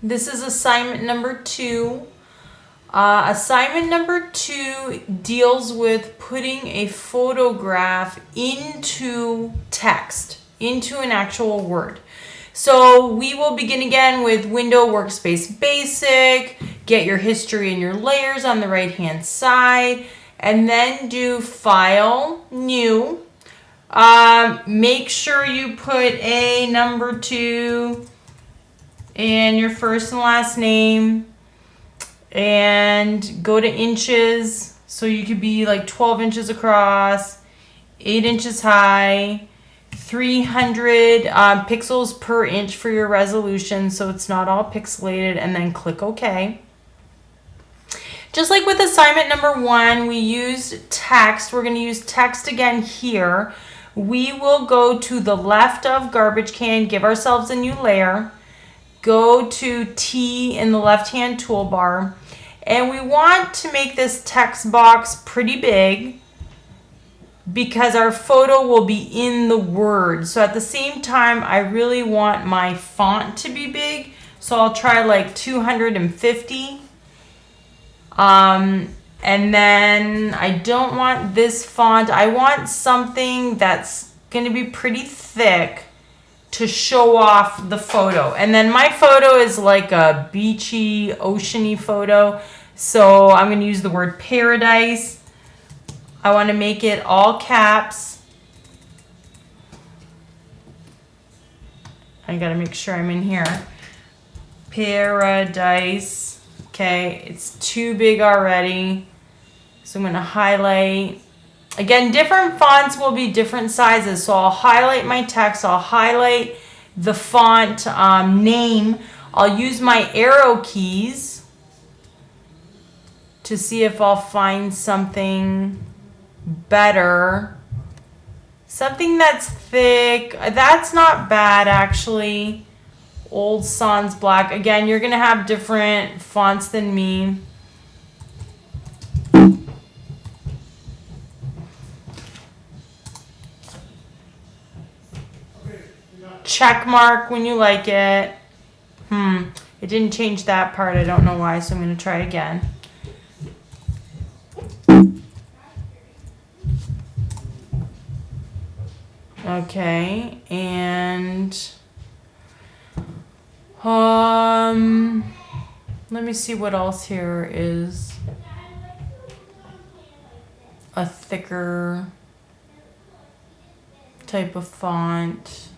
This is assignment number 2. Assignment number 2 deals with putting a photograph into text, into an actual word. So we will begin again with Window Workspace Basic, get your history and your layers on the right hand side, and then do File, New. Make sure you put a number 2 and your first and last name, and go to inches. So you could be like 12 inches across, 8 inches high, 300 pixels per inch for your resolution, so it's not all pixelated, and then click OK. Just like with assignment number 1, we used text. We're going to use text again here. We will go to the left of garbage can, give ourselves a new layer, go to T in the left-hand toolbar, and we want to make this text box pretty big because our photo will be in the word. So at the same time, I really want my font to be big, so I'll try like 250. And then I don't want this font. I want something that's going to be pretty thick to show off the photo. And then my photo is like a beachy, oceany photo, so I'm going to use the word paradise. I want to make it all caps. I got to make sure I'm in here. Paradise. Okay, it's too big already. So I'm going to highlight. Again, different fonts will be different sizes. So I'll highlight my text. I'll highlight the font name. I'll use my arrow keys to see if I'll find something better. Something that's thick. That's not bad, actually. Old Sans Black. Again, you're going to have different fonts than me. Check mark when you like it. It didn't change that part. I don't know why, so I'm going to try again. Okay, and let me see what else here is a thicker type of font.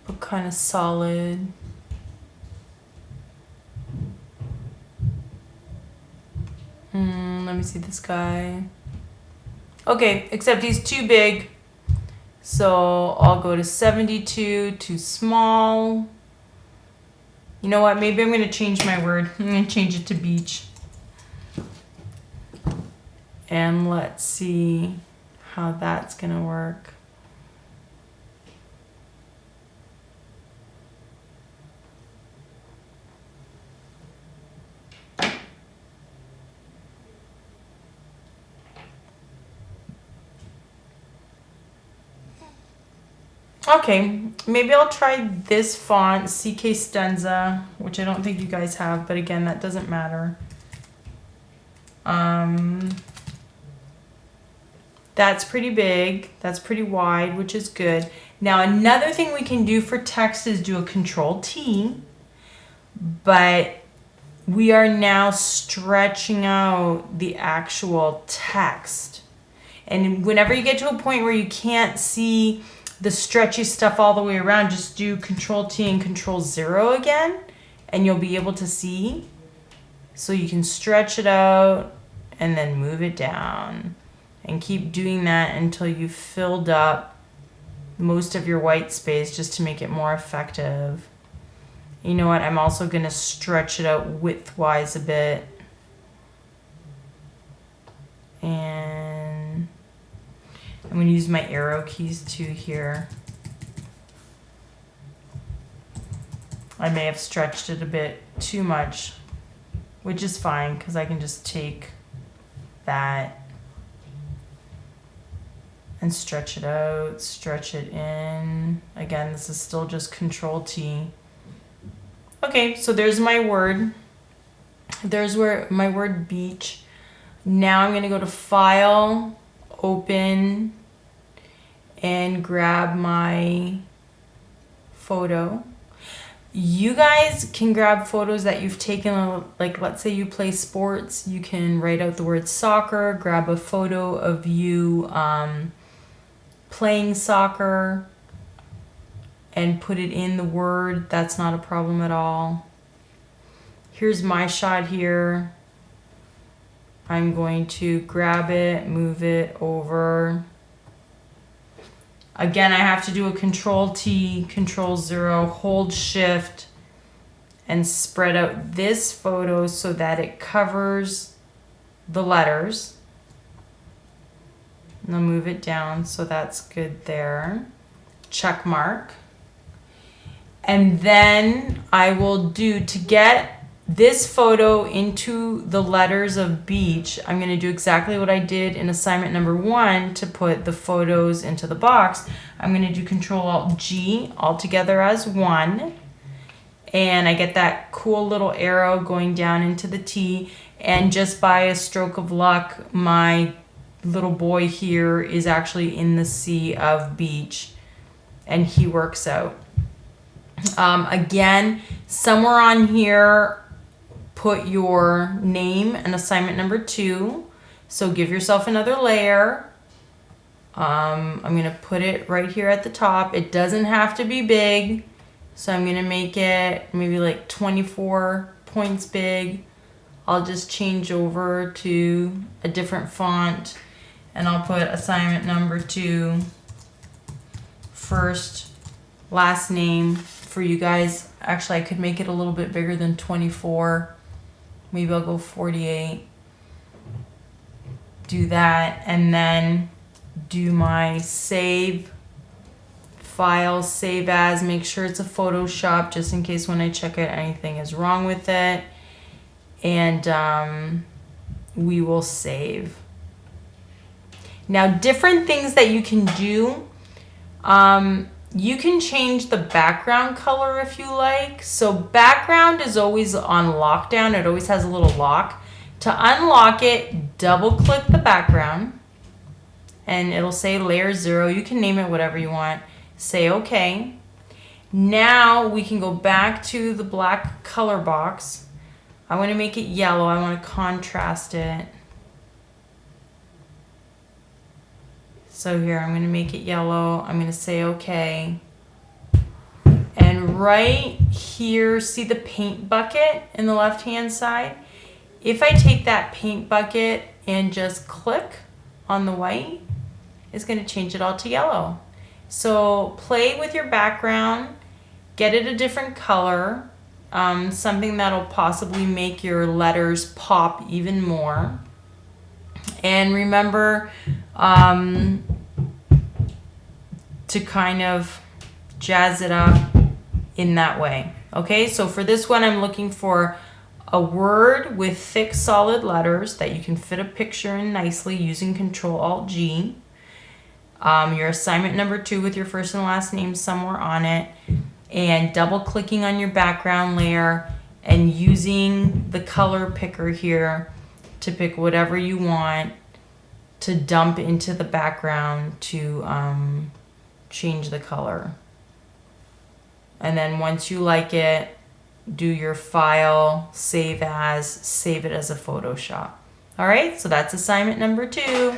But kind of solid. Let me see this guy. Okay, except he's too big. So I'll go to 72, too small. You know what? Maybe I'm going to change my word. I'm going to change it to beach. And let's see how that's going to work. Okay, maybe I'll try this font, CK Stenza, which I don't think you guys have, but again, that doesn't matter. That's pretty big, that's pretty wide, which is good. Now, another thing we can do for text is do a Control-T, but we are now stretching out the actual text. And whenever you get to a point where you can't see the stretchy stuff all the way around, just do Control-T and Control-0 again, and you'll be able to see. So you can stretch it out and then move it down. And keep doing that until you've filled up most of your white space, just to make it more effective. You know what? I'm also going to stretch it out width-wise a bit. And I'm going to use my arrow keys too here. I may have stretched it a bit too much, which is fine because I can just take that and stretch it out, stretch it in. Again, this is still just Control T. Okay, so there's my word. There's where my word beach. Now I'm going to go to File, Open, and grab my photo. You guys can grab photos that you've taken, like let's say you play sports, you can write out the word soccer, grab a photo of you playing soccer and put it in the word. That's not a problem at all. Here's my shot here. I'm going to grab it, move it over. Again, I have to do a Control T, Control 0, hold Shift, and spread out this photo so that it covers the letters. And I'll move it down so that's good there. Check mark. And then I will do, to get this photo into the letters of beach, I'm going to do exactly what I did in assignment number 1 to put the photos into the box. I'm going to do Control Alt G all together as one. And I get that cool little arrow going down into the T. And just by a stroke of luck, my little boy here is actually in the sea of beach. And he works out. Again, somewhere on here, put your name and assignment number 2. So give yourself another layer. I'm going to put it right here at the top. It doesn't have to be big. So I'm going to make it maybe like 24 points big. I'll just change over to a different font and I'll put assignment number 2, first, last name for you guys. Actually, I could make it a little bit bigger than 24. Maybe I'll go 48. Do that and then do my save, file, save as, make sure it's a Photoshop just in case when I check it anything is wrong with it. And we will save. Now, different things that you can do. You can change the background color if you like. So background is always on lockdown. It always has a little lock. To unlock it, double click the background and it'll say layer 0. You can name it whatever you want. Say okay. Now we can go back to the black color box. I want to make it yellow. I want to contrast it. So here, I'm going to make it yellow. I'm going to say okay. And right here, see the paint bucket in the left-hand side? If I take that paint bucket and just click on the white, it's going to change it all to yellow. So play with your background, get it a different color, something that'll possibly make your letters pop even more. And remember to kind of jazz it up in that way. Okay, so for this one, I'm looking for a word with thick, solid letters that you can fit a picture in nicely using Control Alt G. Your assignment number 2 with your first and last name somewhere on it, and double clicking on your background layer and using the color picker here to pick whatever you want to dump into the background to change the color. And then once you like it, do your file, save as, save it as a Photoshop. All right, so that's assignment number 2.